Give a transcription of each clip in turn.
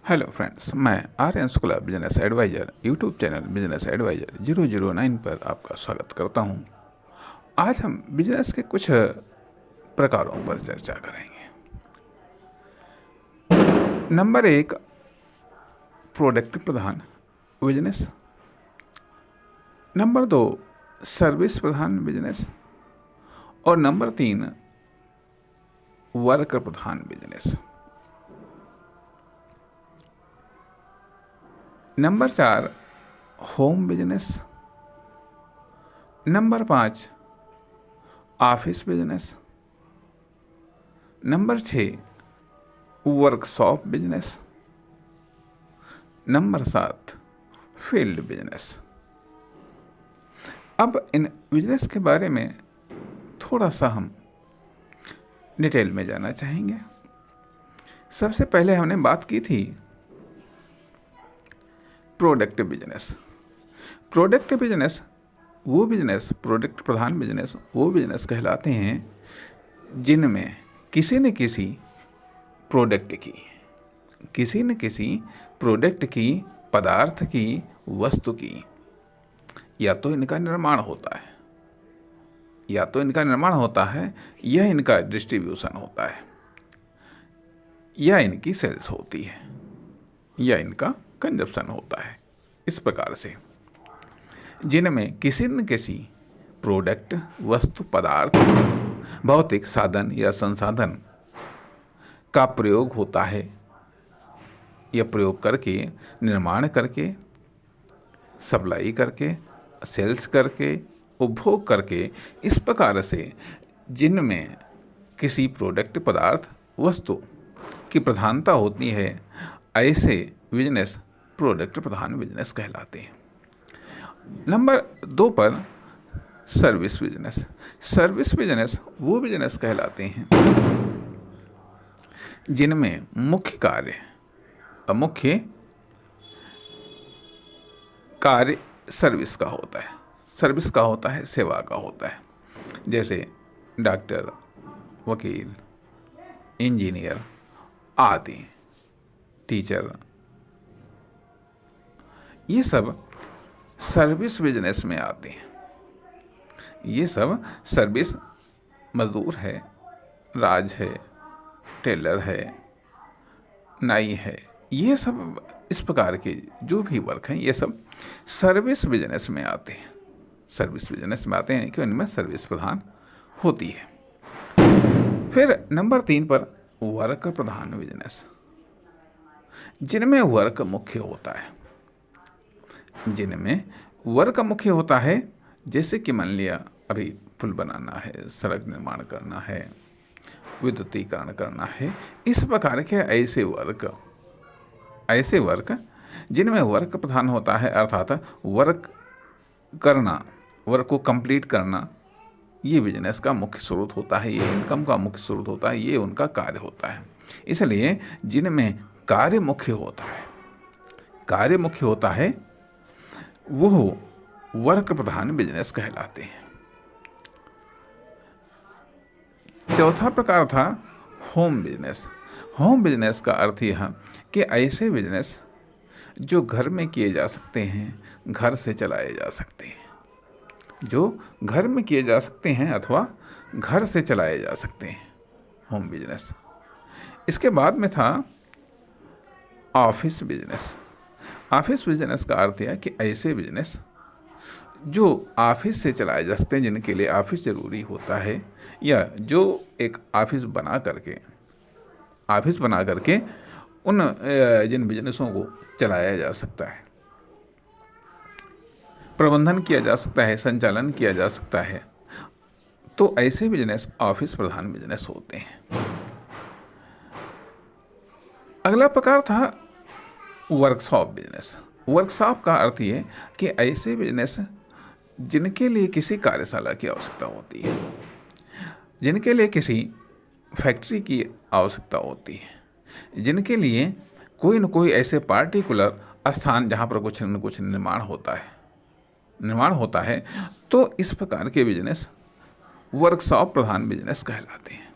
Hello friends, मैं Aryan Shukla business advisor YouTube channel business advisor 009 पर आपका स्वागत करता हूं। आज हम बिजनेस के कुछ प्रकारों पर चर्चा करेंगे। नंबर 1, प्रोडक्ट प्रधान बिजनेस। नंबर 2, सर्विस प्रधान बिजनेस। और नंबर 3, वर्कर प्रधान business. Number 4, home business. Number 5, office business. Number 6, workshop business. Number 7, field business. अब इन बिजनेस के बारे में थोड़ा सा हम डिटेल में जानना चाहेंगे। सबसे पहले हमने बात की थी प्रोडक्ट बिजनेस। प्रोडक्ट बिजनेस वो बिजनेस, प्रोडक्ट प्रधान बिजनेस वो बिजनेस कहलाते हैं जिनमें किसी न किसी प्रोडक्ट की, किसी न किसी प्रोडक्ट की, पदार्थ की, वस्तु की या तो इनका निर्माण होता है, या इनका डिस्ट्रीब्यूशन होता है, या इनकी सेल्स होती है, या इनका कंजप्शन होता है। इस प्रकार से जिनमें किसी न किसी प्रोडक्ट, वस्तु, पदार्थ, भौतिक साधन या संसाधन का प्रयोग होता है, या प्रयोग करके, निर्माण करके, सप्लाई करके, सेल्स करके, उपभोग करके, इस प्रकार से जिनमें किसी प्रोडक्ट, पदार्थ, वस्तु की प्रधानता होती है, ऐसे बिजनेस प्रोडक्ट प्रधान बिजनेस कहलाते हैं। नंबर 2 पर सर्विस बिजनेस। सर्विस बिजनेस वो बिजनेस कहलाते हैं जिनमें मुख्य कार्य सर्विस का होता है। सर्विस का होता है, सेवा का होता है। जैसे डॉक्टर, वकील, इंजीनियर आदि, टीचर, ये सब सर्विस बिजनेस में आते हैं। ये सब सर्विस, मजदूर है, राज है, टेलर है, नाई है, ये सब इस प्रकार के जो भी वर्क हैं, ये सब सर्विस बिजनेस में आते हैं। सर्विस बिजनेस में आते हैं कि इनमें सर्विस प्रधान होती है। फिर नंबर 3 पर वर्क प्रधान बिजनेस, जिनमें वर्क मुख्य होता है। जिनमें वर्क मुख्य होता है, जैसे कि मान लिया अभी पुल बनाना है, सड़क निर्माण करना है, विद्युतीकरण करना है, इस प्रकार के ऐसे वर्क जिनमें वर्क प्रधान होता है, अर्थात वर्क करना, वर्क को कंप्लीट करना, ये बिजनेस का मुख्य स्रोत होता है, ये इनकम का मुख्य स्रोत होता है, ये उनका कार्य होता है। इसलिए जिनमें कार्य मुख्य होता है वो वर्क प्रधान बिजनेस कहलाते हैं। चौथा प्रकार था होम बिजनेस। होम बिजनेस का अर्थ यह कि ऐसे बिजनेस जो घर में किए जा सकते हैं, घर से चलाए जा सकते हैं, जो घर में किए जा सकते हैं अथवा घर से चलाए जा सकते हैं, होम बिजनेस। इसके बाद में था ऑफिस बिजनेस। ऑफिस बिजनेस का अर्थ है कि ऐसे बिजनेस जो ऑफिस से चलाए जा सकते हैं, जिनके लिए ऑफिस ज़रूरी होता है, या जो एक ऑफिस बना करके उन जिन बिजनेसों को चलाया जा सकता है, प्रबंधन किया जा सकता है, संचालन किया जा सकता है, तो ऐसे बिजनेस ऑफिस प्रधान बिजनेस होते हैं। अगला प्रकार था वर्कशॉप बिजनेस। वर्कशॉप का अर्थ ये कि ऐसे बिजनेस जिनके लिए किसी कार्यशाला की आवश्यकता होती है, जिनके लिए किसी फैक्ट्री की आवश्यकता होती है, जिनके लिए कोई न कोई ऐसे पार्टिकुलर स्थान जहाँ पर कुछ न कुछ निर्माण होता है, तो इस प्रकार के बिजनेस वर्कशॉप प्रधान बिजनेस कहलाते हैं।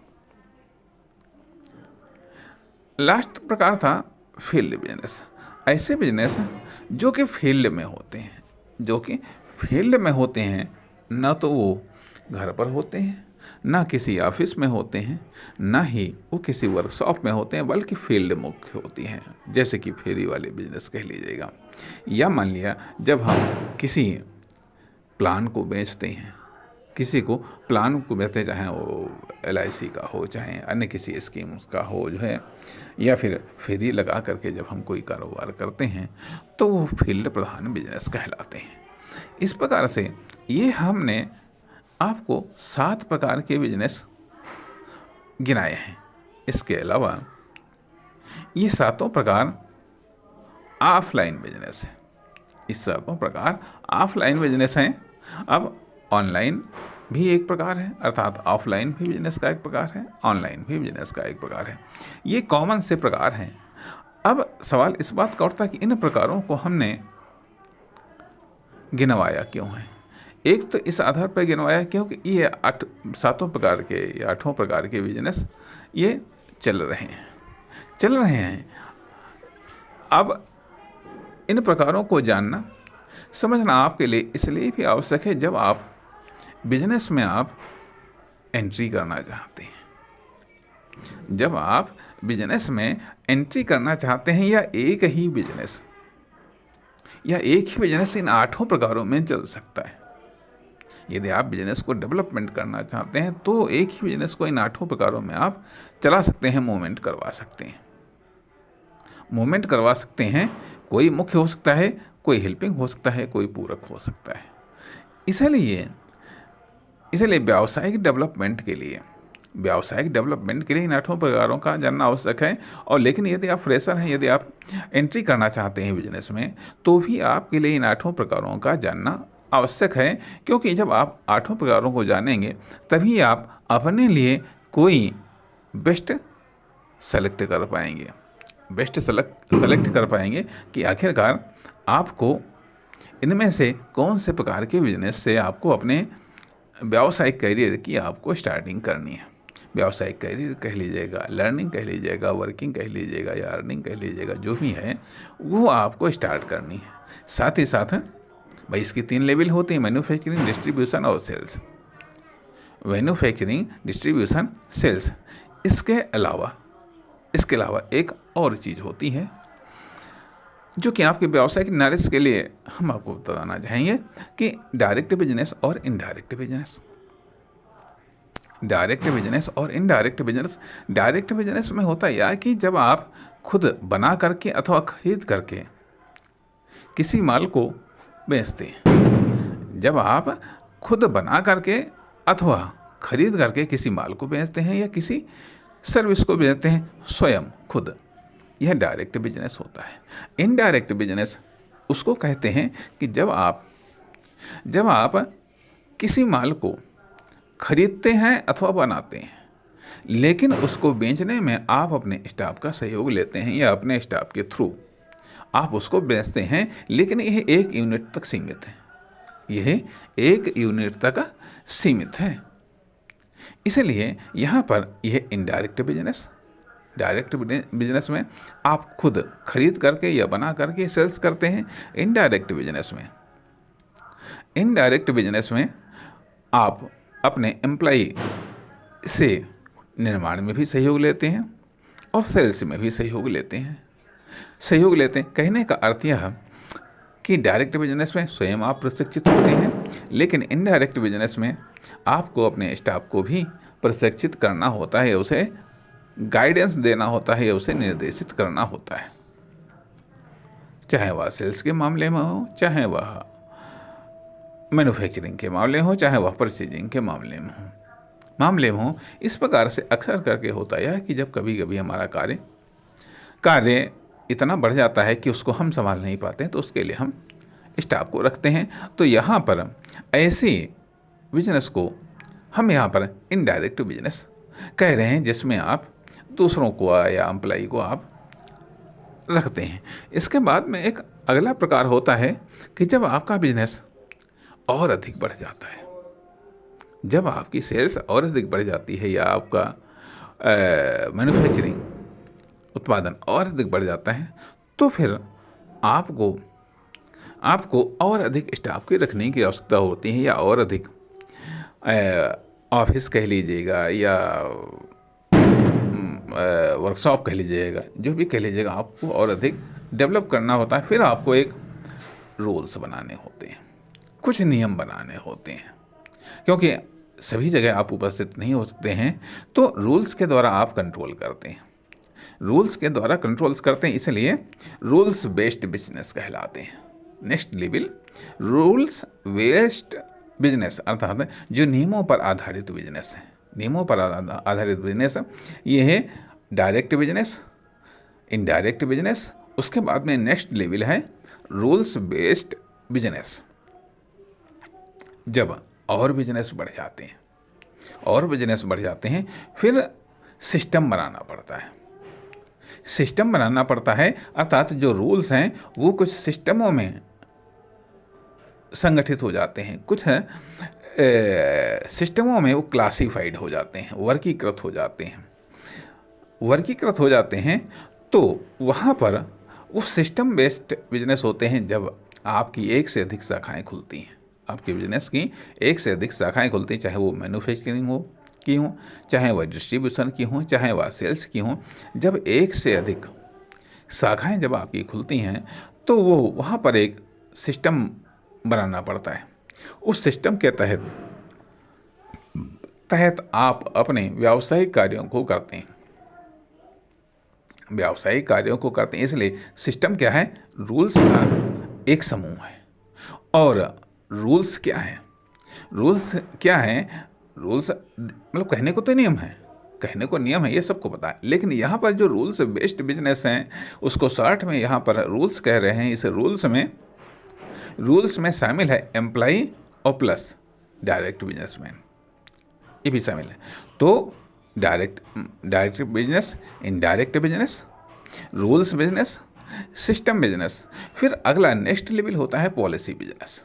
लास्ट प्रकार था फील्ड बिजनेस, ऐसे बिजनेस जो कि फील्ड में होते हैं, जो कि फील्ड में होते हैं, ना तो वो घर पर होते हैं, ना किसी ऑफिस में होते हैं, ना ही वो किसी वर्कशॉप में होते हैं, बल्कि फील्ड मुख्य होती हैं। जैसे कि फेरी वाले बिजनेस कह लीजिएगा, या मान लिया जब हम किसी प्लान को बेचते हैं, किसी को प्लान को बेचते, चाहे वो LIC का हो, चाहे अन्य किसी स्कीम्स का हो जो है, या फिर फेरी लगा करके जब हम कोई कारोबार करते हैं, तो वो फील्ड प्रधान बिजनेस कहलाते हैं। इस प्रकार से ये हमने आपको 7 प्रकार के बिजनेस गिनाए हैं। इसके अलावा ये 7 प्रकार ऑफलाइन बिजनेस है। इस 7 प्रकार ऑफलाइन बिजनेस हैं। अब ऑनलाइन भी एक प्रकार है, अर्थात ऑफलाइन भी बिजनेस का एक प्रकार है, ऑनलाइन भी बिजनेस का एक प्रकार है। ये कॉमन से प्रकार हैं। अब सवाल इस बात का उठता है कि इन प्रकारों को हमने गिनवाया क्यों है। एक तो इस आधार पर गिनवाया क्योंकि ये 7 प्रकार के या 8 प्रकार के बिजनेस ये चल रहे हैं। अब इन प्रकारों को जानना समझना आपके लिए इसलिए भी आवश्यक है, जब आप बिजनेस में आप एंट्री करना चाहते हैं। जब आप बिजनेस में एंट्री करना चाहते हैं, या एक ही बिजनेस इन 8 प्रकारों में चल सकता है। यदि आप बिजनेस को डेवलपमेंट करना चाहते हैं, तो एक ही बिजनेस को इन 8 प्रकारों में आप चला सकते हैं, मूवमेंट करवा सकते हैं। कोई मुख्य हो सकता है, कोई हेल्पिंग हो सकता है, कोई पूरक हो सकता है। इसलिए व्यावसायिक डेवलपमेंट के लिए इन 8 प्रकारों का जानना आवश्यक है। और लेकिन यदि आप फ्रेशर हैं, यदि आप एंट्री करना चाहते हैं बिजनेस में, तो भी आपके लिए इन 8 प्रकारों का जानना आवश्यक है। क्योंकि जब आप 8 प्रकारों को जानेंगे, तभी आप अपने लिए कोई बेस्ट सेलेक्ट कर पाएंगे कि आखिरकार आपको इनमें से कौन से प्रकार के बिजनेस से आपको अपने व्यावसायिक करियर की आपको स्टार्टिंग करनी है। व्यावसायिक करियर कह लीजिएगा, लर्निंग कह लीजिएगा, वर्किंग कह लीजिएगा, या अर्निंग कह लीजिएगा, जो भी है वो आपको स्टार्ट करनी है। साथ ही साथ भाई इसकी 3 लेवल होती हैं: मैन्युफैक्चरिंग, डिस्ट्रीब्यूशन और सेल्स। इसके अलावा एक और चीज़ होती है जो कि आपके व्यावसायिक नॉलेज के लिए हम आपको बताना चाहेंगे कि डायरेक्ट बिजनेस और इनडायरेक्ट बिजनेस। डायरेक्ट बिजनेस में होता यह कि जब आप खुद बना करके अथवा खरीद करके किसी माल को बेचते हैं। जब आप खुद बना करके अथवा खरीद करके किसी माल को बेचते हैं, या किसी सर्विस को बेचते हैं स्वयं खुद, यह डायरेक्ट बिजनेस होता है। इनडायरेक्ट बिजनेस उसको कहते हैं कि जब आप किसी माल को खरीदते हैं अथवा बनाते हैं, लेकिन उसको बेचने में आप अपने स्टाफ का सहयोग लेते हैं, या अपने स्टाफ के थ्रू आप उसको बेचते हैं, लेकिन यह एक यूनिट तक सीमित है। इसलिए यहाँ पर यह इनडायरेक्ट बिजनेस। डायरेक्ट बिजनेस में आप खुद खरीद करके या बना करके सेल्स करते हैं। इनडायरेक्ट बिजनेस में आप अपने एम्प्लॉई से निर्माण में भी सहयोग लेते हैं और सेल्स में भी सहयोग लेते हैं। कहने का अर्थ यह कि डायरेक्ट बिजनेस में स्वयं आप प्रशिक्षित होते हैं, लेकिन इनडायरेक्ट बिजनेस में आपको अपने स्टाफ को भी प्रशिक्षित करना होता है, उसे गाइडेंस देना होता है, या उसे निर्देशित करना होता है। चाहे वह सेल्स के मामले में हो, चाहे वह मैन्युफैक्चरिंग के मामले हो, चाहे वह परचेजिंग के मामले में हो। इस प्रकार से अक्सर करके होता यह है कि जब कभी कभी हमारा कार्य इतना बढ़ जाता है कि उसको हम संभाल नहीं पाते हैं, तो उसके लिए हम स्टाफ को रखते हैं। तो यहाँ पर ऐसे बिजनेस को हम यहाँ पर इनडायरेक्ट बिजनेस कह रहे हैं, जिसमें आप दूसरों को या एम्प्लॉई को आप रखते हैं। इसके बाद में एक अगला प्रकार होता है कि जब आपका बिजनेस और अधिक बढ़ जाता है, जब आपकी सेल्स और अधिक बढ़ जाती है, या आपका मैन्युफैक्चरिंग उत्पादन और अधिक बढ़ जाता है तो फिर आपको आपको और अधिक स्टाफ की रखने की आवश्यकता होती है, या और अधिक ऑफिस कह लीजिएगा या वर्कशॉप कह लीजिएगा, जो भी कह लीजिएगा, आपको और अधिक डेवलप करना होता है। फिर आपको एक रूल्स बनाने होते हैं, कुछ नियम बनाने होते हैं, क्योंकि सभी जगह आप उपस्थित नहीं हो सकते हैं, तो रूल्स के द्वारा आप कंट्रोल करते हैं। रूल्स के द्वारा कंट्रोल्स करते हैं, इसलिए रूल्स बेस्ड बिजनेस कहलाते हैं। Next level rules based business, अर्थात जो नियमों पर आधारित बिजनेस है, नियमों पर आधारित बिजनेस, ये है डायरेक्ट बिजनेस, इनडायरेक्ट बिजनेस। उसके बाद में नेक्स्ट लेवल है रूल्स बेस्ड बिजनेस। जब और बिजनेस बढ़ जाते हैं, और बिजनेस बढ़ जाते हैं, फिर सिस्टम बनाना पड़ता है। सिस्टम बनाना पड़ता है, अर्थात जो रूल्स हैं वो कुछ सिस्टमों में संगठित हो जाते हैं, कुछ सिस्टमों में वो क्लासिफाइड हो जाते हैं, वर्गीकृत हो जाते हैं। वर्गीकृत हो जाते हैं तो वहाँ पर वो सिस्टम बेस्ड बिजनेस होते हैं। जब आपकी एक से अधिक शाखाएं खुलती हैं, आपके बिजनेस की एक से अधिक शाखाएं खुलती हैं, चाहे वो मैन्युफैक्चरिंग की हों, चाहे वह डिस्ट्रीब्यूशन की हों, चाहे वह सेल्स की हों, जब एक से अधिक शाखाएं जब आपकी खुलती हैं तो वो वहाँ पर एक सिस्टम बनाना पड़ता है। उस सिस्टम के तहत आप अपने व्यावसायिक कार्यों को करते हैं, व्यावसायिक कार्यों को करते हैं। इसलिए सिस्टम क्या है? रूल्स का एक समूह है। और रूल्स क्या है? रूल्स क्या है? रूल्स मतलब कहने को तो नियम है, कहने को नियम है, ये सबको पता है, लेकिन यहाँ पर जो रूल्स बेस्ड बिजनेस हैं उसको शॉर्ट में यहाँ पर रूल्स कह रहे हैं। इस रूल्स में शामिल है एम्प्लॉई और प्लस डायरेक्ट बिजनेसमैन, ये भी शामिल है। तो direct business, indirect business, rules business, system business. फिर अगला नेक्स्ट लेवल होता है पॉलिसी बिजनेस।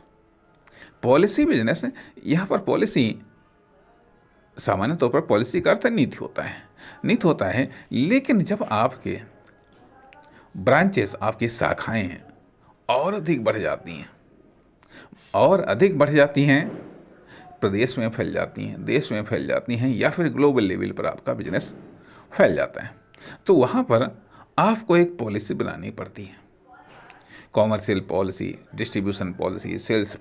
पॉलिसी बिजनेस, यहाँ पर पॉलिसी, सामान्य तौर पर पॉलिसी का अर्थ नीति होता है, लेकिन जब आपके ब्रांचेस, आपकी शाखाएं और अधिक बढ़ जाती हैं, प्रदेश में फैल जाती हैं, देश में फैल जाती हैं, या फिर ग्लोबल लेवल पर आपका बिजनेस फैल जाता है, तो वहाँ पर आपको एक पॉलिसी बनानी पड़ती है। Commercial policy, distribution policy, sales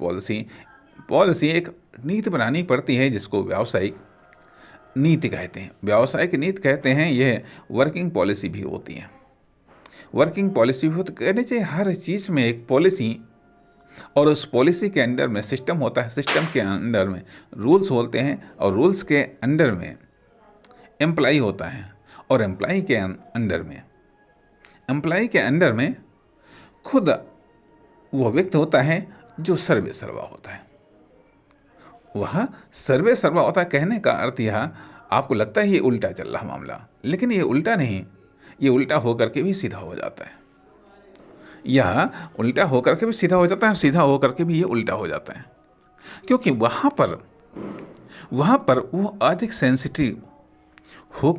policy एक नीति बनानी पड़ती है, जिसको व्यावसायिक नीति कहते हैं। व्यावसायिक नीति कहते हैं, यह वर्किंग पॉलिसी भी होती है। वर्किंग पॉलिसी भी कहने चाहिए, हर चीज़ में एक पॉलिसी, और उस पॉलिसी के अंडर में सिस्टम होता है, सिस्टम के अंडर में रूल्स होते हैं, और रूल्स के अंडर में एम्प्लॉई होता है, और एम्प्लॉई के अंडर में खुद वो व्यक्ति होता है जो सर्वे सर्वा होता है। वह सर्वे सर्वा होता है। कहने का अर्थ यह, आपको लगता है ये उल्टा चल रहा मामला, लेकिन ये उल्टा नहीं, ये उल्टा होकर के भी सीधा हो जाता है, या उल्टा होकर के भी सीधा हो जाता है, सीधा होकर के भी ये उल्टा हो जाता है, क्योंकि वहाँ पर वो अधिक सेंसिटिव हो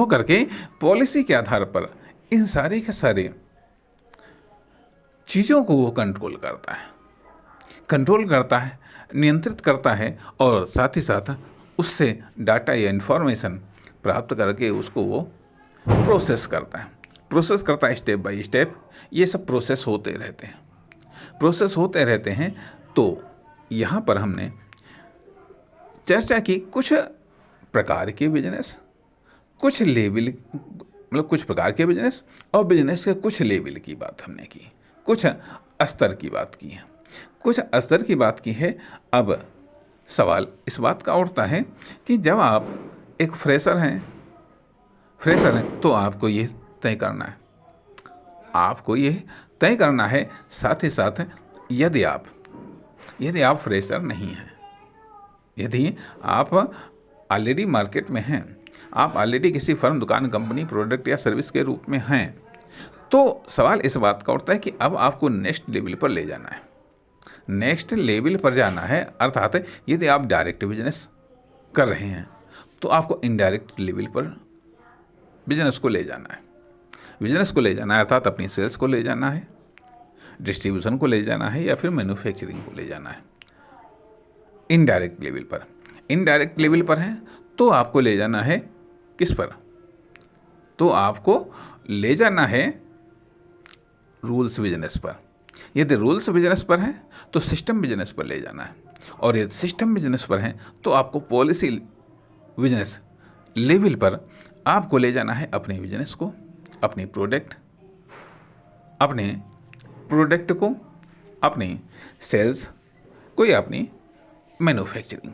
करके पॉलिसी के आधार पर इन सारे के सारे चीज़ों को वो कंट्रोल करता है, नियंत्रित करता है, और साथ ही साथ उससे डाटा या इन्फॉर्मेशन प्राप्त करके उसको वो प्रोसेस करता है स्टेप बाय स्टेप। ये सब प्रोसेस होते रहते हैं। तो यहाँ पर हमने चर्चा की कुछ प्रकार के बिजनेस, कुछ लेवल, मतलब कुछ प्रकार के बिजनेस, और बिजनेस के कुछ लेवल की बात हमने की, कुछ स्तर की बात की है। अब सवाल इस बात का उठता है कि जब आप एक फ्रेशर हैं तो आपको ये तय करना है, साथ ही साथ यदि आप फ्रेशर नहीं हैं, यदि आप ऑलरेडी मार्केट में हैं, आप ऑलरेडी किसी फर्म, दुकान, कंपनी, प्रोडक्ट या सर्विस के रूप में हैं, तो सवाल इस बात का उठता है कि अब आपको नेक्स्ट लेवल पर ले जाना है, नेक्स्ट लेवल पर जाना है। अर्थात यदि आप डायरेक्ट बिजनेस कर रहे हैं तो आपको इनडायरेक्ट लेवल पर बिजनेस को ले जाना है। बिजनेस को ले जाना है अर्थात अपनी सेल्स को ले जाना है, डिस्ट्रीब्यूशन को ले जाना है या फिर मैन्युफैक्चरिंग को ले जाना है। इनडायरेक्ट लेवल पर, इनडायरेक्ट लेवल पर है तो आपको ले जाना है किस पर? तो आपको ले जाना है रूल्स बिजनेस पर। यदि रूल्स बिजनेस पर है तो सिस्टम बिजनेस पर ले जाना है, और यदि सिस्टम बिजनेस पर है तो आपको पॉलिसी बिजनेस लेवल पर आपको ले जाना है अपने बिजनेस को, अपने प्रोडक्ट को, अपनी सेल्स को या अपनी मैन्युफैक्चरिंग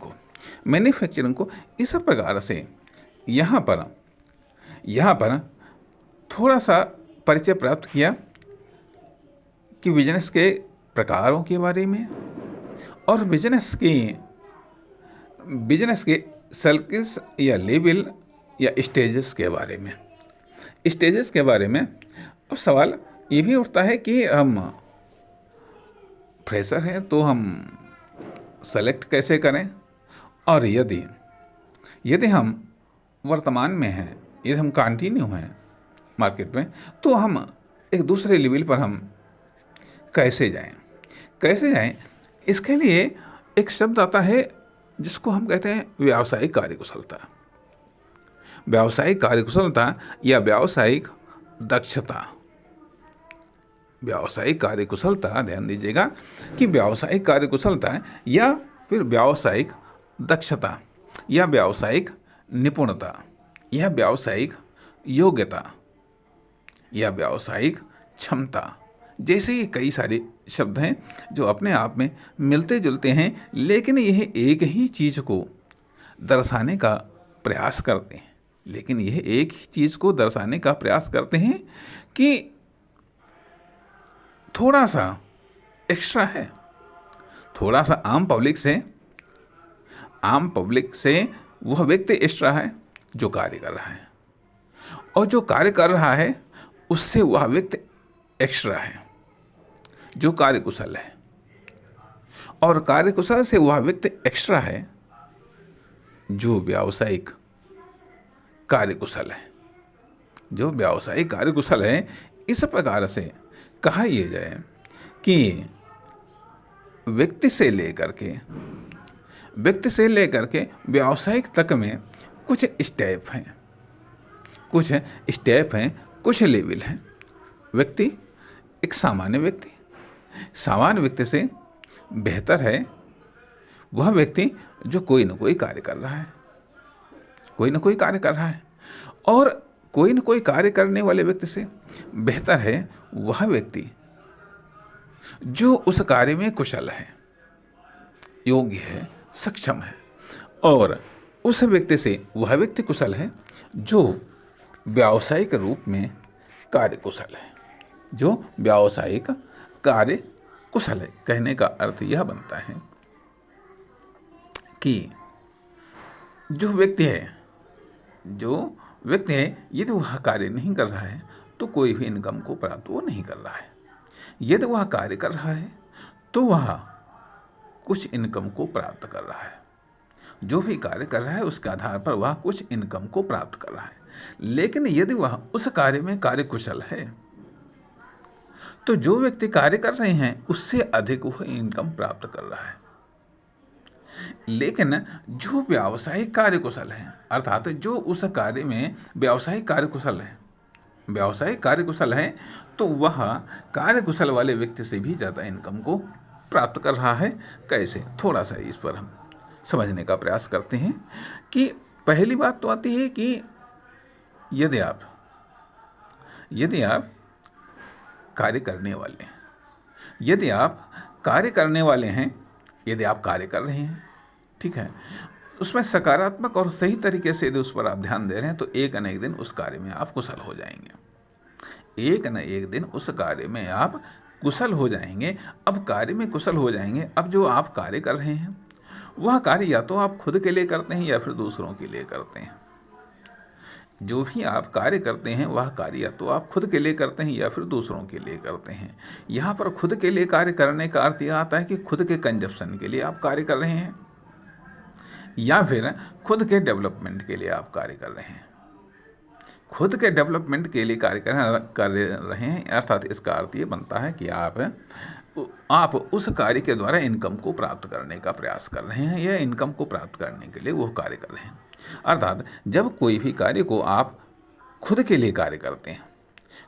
को इस प्रकार से यहाँ पर थोड़ा सा परिचय प्राप्त किया कि बिजनेस के प्रकारों के बारे में और बिजनेस के सर्कल्स या लेवल या स्टेजेस के बारे में। स्टेजेस के बारे में अब सवाल ये भी उठता है कि हम फ्रेशर हैं तो हम सेलेक्ट कैसे करें, और यदि हम वर्तमान में हैं, यदि हम कंटिन्यू हैं मार्केट में, तो हम एक दूसरे लेवल पर हम कैसे जाएं। इसके लिए एक शब्द आता है जिसको हम कहते हैं व्यावसायिक कार्यकुशलता। व्यावसायिक कार्यकुशलता या व्यावसायिक दक्षता। व्यावसायिक कार्यकुशलता, ध्यान दीजिएगा कि व्यावसायिक कार्यकुशलता या फिर व्यावसायिक दक्षता या व्यावसायिक निपुणता या व्यावसायिक योग्यता या व्यावसायिक क्षमता जैसे ये कई सारे शब्द हैं जो अपने आप में मिलते जुलते हैं, लेकिन यह एक ही चीज़ को दर्शाने का प्रयास करते हैं कि थोड़ा सा एक्स्ट्रा है, थोड़ा सा आम पब्लिक से वह व्यक्ति एक्स्ट्रा है जो कार्य कर रहा है, और जो कार्य कर रहा है उससे वह व्यक्ति एक्स्ट्रा है जो कार्यकुशल है, और कार्यकुशल से वह व्यक्ति एक्स्ट्रा है जो व्यावसायिक कार्यकुशल है। इस प्रकार से कहा यह जाए कि व्यक्ति से लेकर के व्यावसायिक तक में कुछ स्टेप हैं, कुछ लेवल हैं। व्यक्ति एक सामान्य व्यक्ति से बेहतर है वह व्यक्ति जो कोई न कोई कार्य कर रहा है, और कोई न कोई कार्य करने वाले व्यक्ति से बेहतर है वह व्यक्ति जो उस कार्य में कुशल है, योग्य है, सक्षम है, और उस व्यक्ति से वह व्यक्ति कुशल है जो व्यावसायिक रूप में कार्यकुशल है, कहने का अर्थ यह बनता है कि जो व्यक्ति है यदि वह कार्य नहीं कर रहा है तो कोई भी इनकम को प्राप्त वो नहीं कर रहा है। यदि वह कार्य कर रहा है तो वह कुछ इनकम को प्राप्त कर रहा है। जो भी कार्य कर रहा है उसके आधार पर वह कुछ इनकम को प्राप्त कर रहा है। लेकिन यदि वह उस कार्य में कार्यकुशल है तो जो व्यक्ति कार्य कर रहे हैं उससे अधिक वह इनकम प्राप्त कर रहा है। लेकिन जो व्यावसायिक कार्यकुशल है, अर्थात जो उस कार्य में व्यावसायिक कार्यकुशल है तो वह कार्यकुशल वाले व्यक्ति से भी ज़्यादा इनकम को प्राप्त कर रहा है। कैसे? थोड़ा सा इस पर हम समझने का प्रयास करते हैं कि पहली बात तो आती है कि यदि आप कार्य करने वाले हैं, यदि आप कार्य कर रहे हैं, ठीक है, उसमें सकारात्मक और सही तरीके से यदि उस पर आप ध्यान दे रहे हैं तो एक न एक दिन उस कार्य में आप कुशल हो जाएंगे। अब कार्य में कुशल हो जाएंगे। अब जो आप कार्य कर रहे हैं वह कार्य या तो आप खुद के लिए करते हैं या फिर दूसरों के लिए करते हैं। जो भी आप कार्य करते हैं वह कार्य या तो आप खुद के लिए करते हैं या फिर दूसरों के लिए करते हैं। यहाँ पर खुद के लिए कार्य करने का अर्थ यह आता है कि खुद के कंजप्शन के लिए आप कार्य कर रहे हैं या फिर खुद के डेवलपमेंट के लिए आप कार्य कर रहे हैं। खुद के डेवलपमेंट के लिए कार्य कर रहे हैं, अर्थात इसका अर्थ ये बनता है कि आप उस कार्य के द्वारा इनकम को प्राप्त करने का प्रयास कर रहे हैं या इनकम को प्राप्त करने के लिए वो कार्य कर रहे हैं। अर्थात जब कोई भी कार्य को आप खुद के लिए कार्य करते हैं,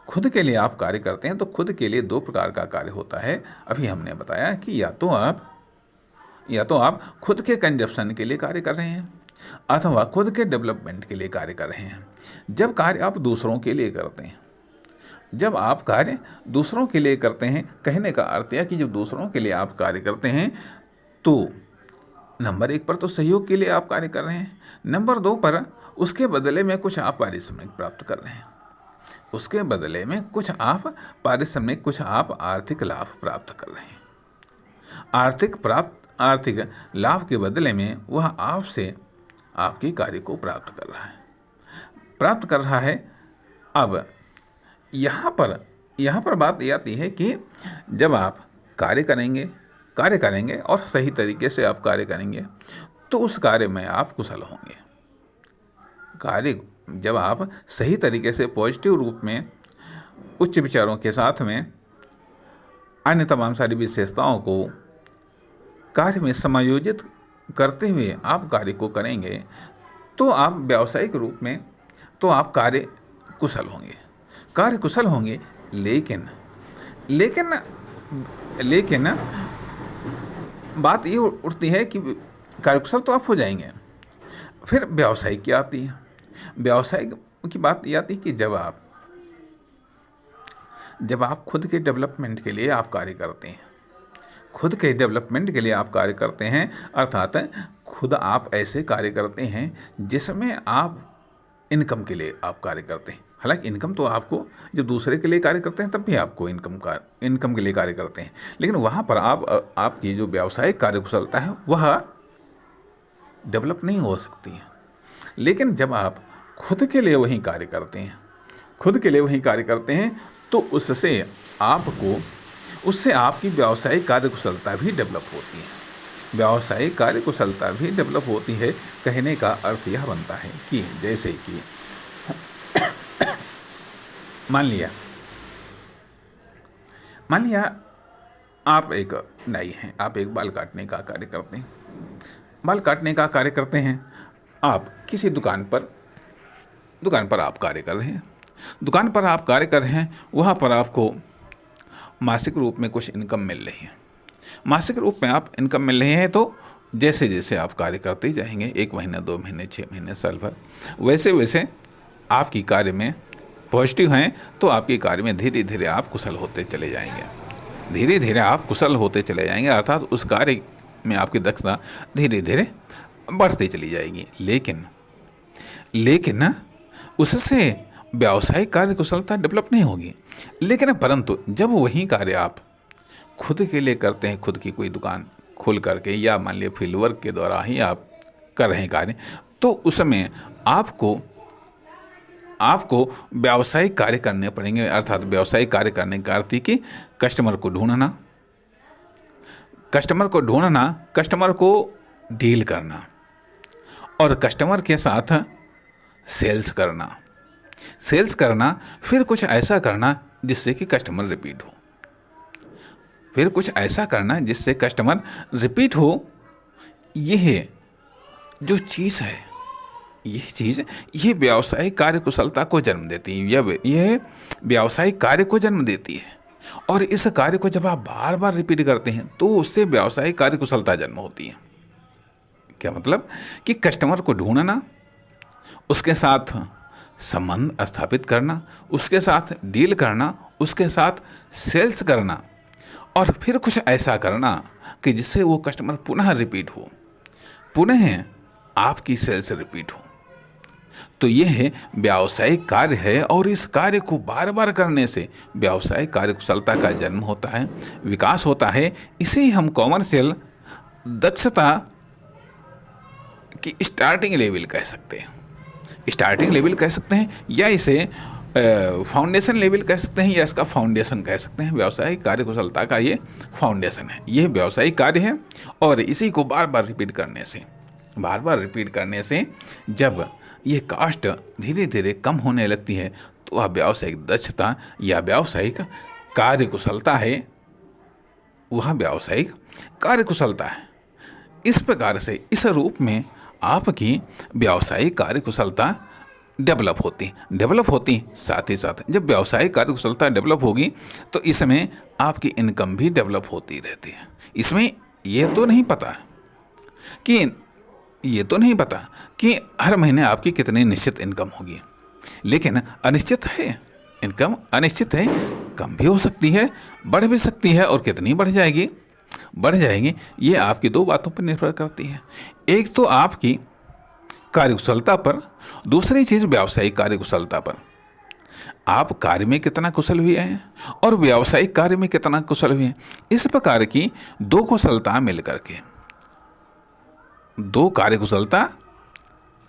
खुद के लिए आप कार्य करते हैं, तो खुद के लिए दो प्रकार का कार्य होता है। अभी हमने बताया कि या तो आप खुद के कंजप्शन के लिए कार्य कर रहे हैं अथवा खुद के डेवलपमेंट के लिए कार्य कर रहे हैं। जब कार्य आप दूसरों के लिए करते हैं, जब आप कार्य दूसरों के लिए करते हैं, कहने का अर्थ यह कि जब दूसरों के लिए आप कार्य करते हैं तो नंबर 1 पर तो सहयोग के लिए आप कार्य कर रहे हैं, नंबर 2 पर उसके बदले में कुछ आप पारिश्रमिक प्राप्त कर रहे हैं, उसके बदले में कुछ आप पारिश्रमिक, कुछ आप आर्थिक लाभ प्राप्त कर रहे हैं। आर्थिक लाभ के बदले में वह आपसे आपके कार्य को प्राप्त कर रहा है। अब यहाँ पर बात ये आती है कि जब आप कार्य करेंगे और सही तरीके से आप कार्य करेंगे तो उस कार्य में आप कुशल होंगे। जब आप सही तरीके से पॉजिटिव रूप में उच्च विचारों के साथ में अन्य तमाम सारी विशेषताओं को कार्य में समायोजित करते हुए आप कार्य को करेंगे तो आप व्यावसायिक रूप में तो आप कार्य कुशल होंगे। लेकिन बात ये उठती है कि कार्यकुशल तो आप हो जाएंगे, फिर व्यावसायिक क्या आती है? व्यावसायिक की बात ये आती है कि जब आप खुद के डेवलपमेंट के लिए आप कार्य करते हैं, अर्थात खुद आप ऐसे कार्य करते हैं जिसमें आप इनकम के लिए आप कार्य करते हैं। हालांकि इनकम तो आपको, जब दूसरे के लिए कार्य करते हैं तब भी आपको इनकम के लिए कार्य करते हैं, लेकिन वहाँ पर आपकी जो व्यावसायिक कार्यकुशलता है वह डेवलप नहीं हो सकती है। लेकिन जब आप खुद के लिए वही कार्य करते हैं तो उससे आपकी व्यावसायिक कार्यकुशलता भी डेवलप होती है। कहने का अर्थ यह बनता है कि जैसे कि मान लिया आप एक नाई हैं, आप एक बाल काटने का कार्य करते हैं। आप किसी दुकान पर आप कार्य कर रहे हैं, वहाँ पर आपको मासिक रूप में कुछ इनकम मिल रही है। तो जैसे जैसे आप कार्य करते ही जाएंगे, 1 महीना, 2 महीने, 6 महीने, साल भर, वैसे वैसे आपकी कार्य में पॉजिटिव हैं तो आपके कार्य में धीरे धीरे आप कुशल होते चले जाएंगे। अर्थात उस कार्य में आपकी दक्षता धीरे धीरे बढ़ती चली जाएगी। लेकिन उससे व्यावसायिक कार्य कुशलता डेवलप नहीं होगी। परंतु जब वही कार्य आप खुद के लिए करते हैं, खुद की कोई दुकान खोल करके या मान लिया फील्ड वर्क के द्वारा ही आप कर रहे हैं कार्य, तो उसमें आपको व्यावसायिक कार्य करने पड़ेंगे। अर्थात व्यावसायिक कार्य करने का अर्थ है कि कस्टमर को ढूंढना, कस्टमर को डील करना और कस्टमर के साथ सेल्स करना, फिर कुछ ऐसा करना जिससे कि कस्टमर रिपीट हो। यह जो चीज़ है, यह व्यावसायिक कार्य कुशलता को जन्म देती है, यह व्यावसायिक कार्य को जन्म देती है। और इस कार्य को जब आप बार बार रिपीट करते हैं तो उससे व्यावसायिक कार्य कुशलता जन्म होती है। क्या मतलब कि कस्टमर को ढूंढना, उसके साथ संबंध स्थापित करना, उसके साथ डील करना, उसके साथ सेल्स करना और फिर कुछ ऐसा करना कि जिससे वो कस्टमर पुनः रिपीट हो, पुनः आपकी सेल्स रिपीट हो। तो यह व्यावसायिक कार्य है और इस कार्य को बार बार करने से व्यावसायिक कार्य कुशलता का जन्म होता है, विकास होता है। इसे हम कॉमर्शियल दक्षता की स्टार्टिंग लेवल कह सकते हैं, या इसे फाउंडेशन लेवल कह सकते हैं, या इसका फाउंडेशन कह सकते हैं। व्यावसायिक कार्य कुशलता का ये फाउंडेशन है, यह व्यावसायिक कार्य है। और इसी को बार बार रिपीट करने से ये कास्ट धीरे धीरे कम होने लगती है तो वह व्यावसायिक दक्षता या व्यावसायिक कार्यकुशलता है, वह व्यावसायिक कार्यकुशलता है। इस प्रकार से इस रूप में आपकी व्यावसायिक कार्यकुशलता डेवलप होती। साथ ही साथ जब व्यावसायिक कार्यकुशलता डेवलप होगी तो इसमें आपकी इनकम भी डेवलप होती रहती है। इसमें ये तो नहीं पता कि हर महीने आपकी कितनी निश्चित इनकम होगी, लेकिन अनिश्चित है, इनकम अनिश्चित है, कम भी हो सकती है, बढ़ भी सकती है, और कितनी बढ़ जाएगी ये आपकी दो बातों पर निर्भर करती है। एक तो आपकी कार्यकुशलता पर, दूसरी चीज़ व्यावसायिक कार्यकुशलता पर। आप कार्य में कितना कुशल हुए हैं और व्यावसायिक कार्य में कितना कुशल हुए हैं, इस प्रकार की दो कुशलता मिलकर के, दो कार्यकुशलता,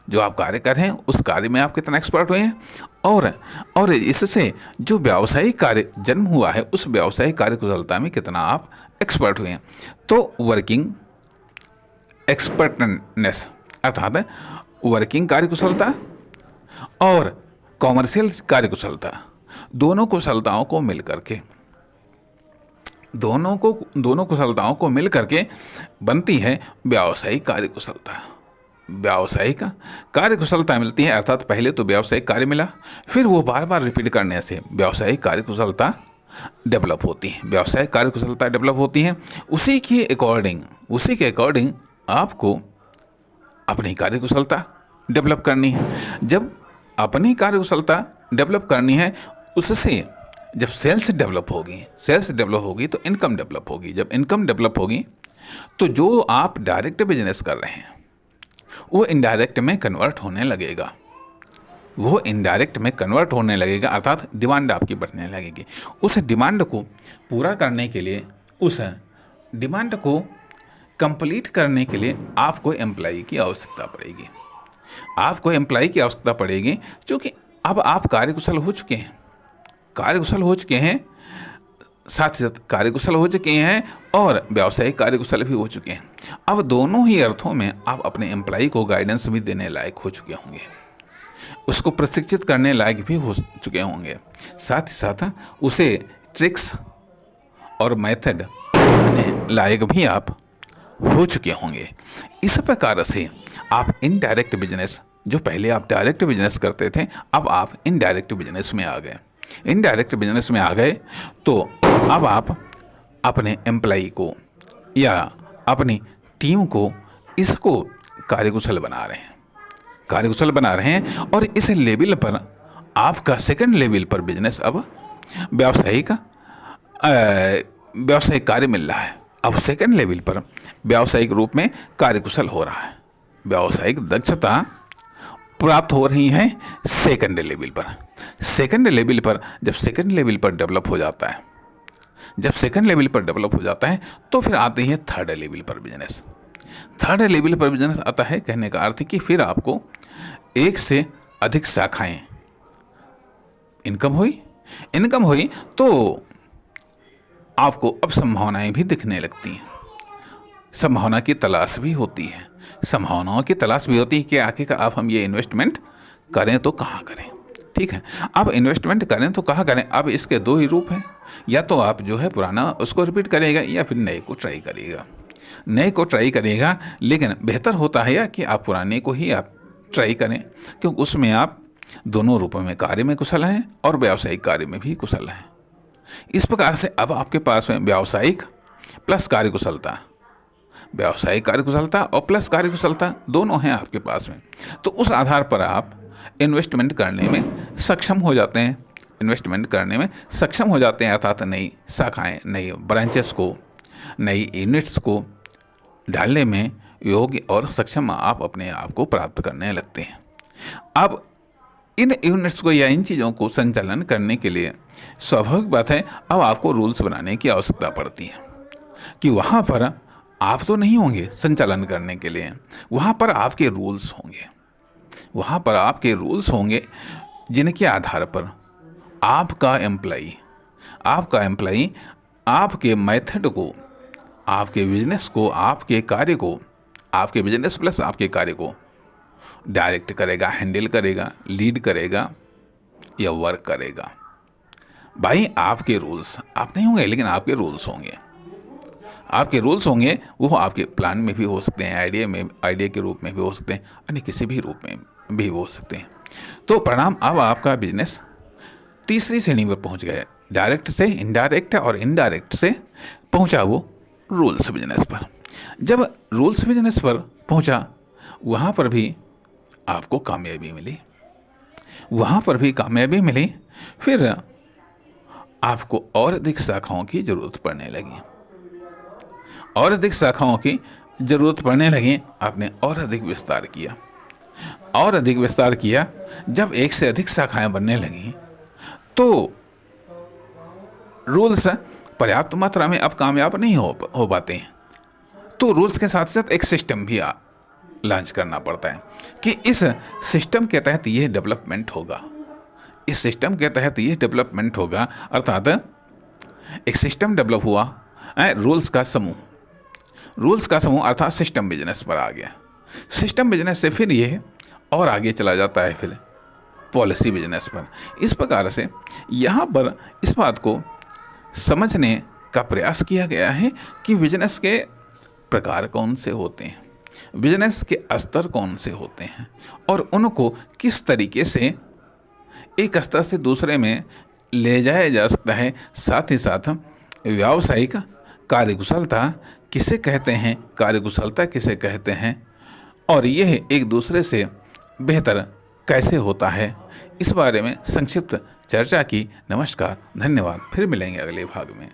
जो आप कार्य कर रहे हैं उस कार्य में आप कितना एक्सपर्ट हुए हैं, और इससे जो व्यावसायिक कार्य जन्म हुआ है उस व्यावसायिक कार्यकुशलता में कितना आप एक्सपर्ट हुए हैं। तो वर्किंग एक्सपर्टनेस अर्थात वर्किंग कार्यकुशलता और कॉमर्शियल कार्यकुशलता, दोनों कुशलताओं को मिलकर के बनती है व्यावसायिक कार्यकुशलता। व्यावसायिक कार्यकुशलता मिलती है, अर्थात पहले तो व्यावसायिक कार्य मिला, फिर वो बार बार रिपीट करने से व्यावसायिक कार्यकुशलता डेवलप होती है। व्यावसायिक कार्यकुशलता डेवलप होती है, उसी के अकॉर्डिंग आपको अपनी कार्यकुशलता डेवलप करनी है। जब अपनी कार्यकुशलता डेवलप करनी है, उससे जब सेल्स डेवलप होगी तो इनकम डेवलप होगी। जब इनकम डेवलप होगी तो जो आप डायरेक्ट बिजनेस कर रहे हैं वो इनडायरेक्ट में कन्वर्ट होने लगेगा, अर्थात डिमांड आपकी बढ़ने लगेगी। उस डिमांड को पूरा करने के लिए, उस डिमांड को कंप्लीट करने के लिए आपको एम्प्लॉई की आवश्यकता पड़ेगी। क्योंकि अब आप कार्यकुशल हो चुके हैं, साथ ही साथ कार्यकुशल हो चुके हैं और व्यावसायिक कार्यकुशल भी हो चुके हैं। अब दोनों ही अर्थों में आप अपने एम्प्लॉई को गाइडेंस भी देने लायक हो चुके होंगे, उसको प्रशिक्षित करने लायक भी हो चुके होंगे, साथ ही साथ उसे ट्रिक्स और मेथड देने लायक भी आप हो चुके होंगे। इस प्रकार से आप इनडायरेक्ट बिजनेस, जो पहले आप डायरेक्ट बिजनेस करते थे, अब आप इनडायरेक्ट बिजनेस में आ गए। तो अब आप अपने एम्प्लॉई को या अपनी टीम को इसको कार्यकुशल बना रहे हैं और इस लेवल पर आपका सेकंड लेवल पर बिजनेस अब व्यावसायिक कार्य मिल रहा है। अब सेकंड लेवल पर व्यावसायिक रूप में कार्यकुशल हो रहा है, व्यावसायिक दक्षता प्राप्त हो रही है सेकंड लेवल पर। जब सेकंड लेवल पर डेवलप हो जाता है तो फिर आती है थर्ड लेवल पर बिजनेस। आता है, कहने का अर्थ कि फिर आपको एक से अधिक शाखाएं इनकम हुई तो आपको अब संभावनाएं भी दिखने लगती हैं। संभावना की तलाश भी होती है कि आखिरकार अब हम ये इन्वेस्टमेंट करें तो कहाँ करें। ठीक है, अब इन्वेस्टमेंट करें तो कहाँ करें। अब इसके दो ही रूप हैं, या तो आप जो है पुराना उसको रिपीट करेगा या फिर नए को ट्राई करेगा। लेकिन बेहतर होता है कि आप पुराने को ही आप ट्राई करें, क्योंकि उसमें आप दोनों रूपों में कार्य में कुशल हैं और व्यावसायिक कार्य में भी कुशल हैं। इस प्रकार से अब आपके पास में व्यावसायिक कार्यकुशलता और प्लस कार्यकुशलता दोनों हैं आपके पास में। तो उस आधार पर आप इन्वेस्टमेंट करने में सक्षम हो जाते हैं, अर्थात नई शाखाएं, नई ब्रांचेस को, नई यूनिट्स को डालने में योग्य और सक्षम आप अपने आप को प्राप्त करने लगते हैं। अब इन यूनिट्स को या इन चीज़ों को संचालन करने के लिए स्वाभाविक बात है, अब आपको रूल्स बनाने की आवश्यकता पड़ती है कि वहाँ पर आप तो नहीं होंगे संचालन करने के लिए, वहाँ पर आपके रूल्स होंगे जिनके आधार पर आपका एम्प्लॉई आपके मेथड को, आपके बिजनेस को, आपके कार्य को, आपके बिजनेस प्लस आपके कार्य को डायरेक्ट करेगा, हैंडल करेगा, लीड करेगा या वर्क करेगा। भाई आपके रूल्स आप नहीं होंगे, लेकिन आपके रूल्स होंगे। आपके रूल्स होंगे, वो आपके प्लान में भी हो सकते हैं, आइडिया के रूप में भी हो सकते हैं, अन्य किसी भी रूप में भी हो सकते हैं। तो परिणाम, अब आपका बिजनेस तीसरी श्रेणी में पहुंच गया। डायरेक्ट से इनडायरेक्ट और इनडायरेक्ट से पहुंचा वो रूल्स बिजनेस पर। जब रूल्स बिजनेस पर पहुंचा, वहाँ पर भी आपको कामयाबी मिली, फिर आपको और अधिक शाखाओं की ज़रूरत पड़ने लगी, आपने और अधिक विस्तार किया। जब एक से अधिक शाखाएं बनने लगीं, तो रूल्स पर्याप्त मात्रा में अब कामयाब नहीं हो पाते हैं। तो रूल्स के साथ साथ एक सिस्टम भी लॉन्च करना पड़ता है कि इस सिस्टम के तहत ये डेवलपमेंट होगा। अर्थात एक सिस्टम डेवलप हुआ, रूल्स का समूह अर्थात सिस्टम बिजनेस पर आ गया। सिस्टम बिजनेस से फिर ये और आगे चला जाता है, फिर पॉलिसी बिजनेस पर। इस प्रकार से यहाँ पर इस बात को समझने का प्रयास किया गया है कि बिजनेस के प्रकार कौन से होते हैं, बिजनेस के स्तर कौन से होते हैं, और उनको किस तरीके से एक स्तर से दूसरे में ले जाया जा सकता है। साथ ही साथ व्यावसायिक कार्यकुशलता किसे कहते हैं, और यह एक दूसरे से बेहतर कैसे होता है, इस बारे में संक्षिप्त चर्चा की। नमस्कार, धन्यवाद। फिर मिलेंगे अगले भाग में।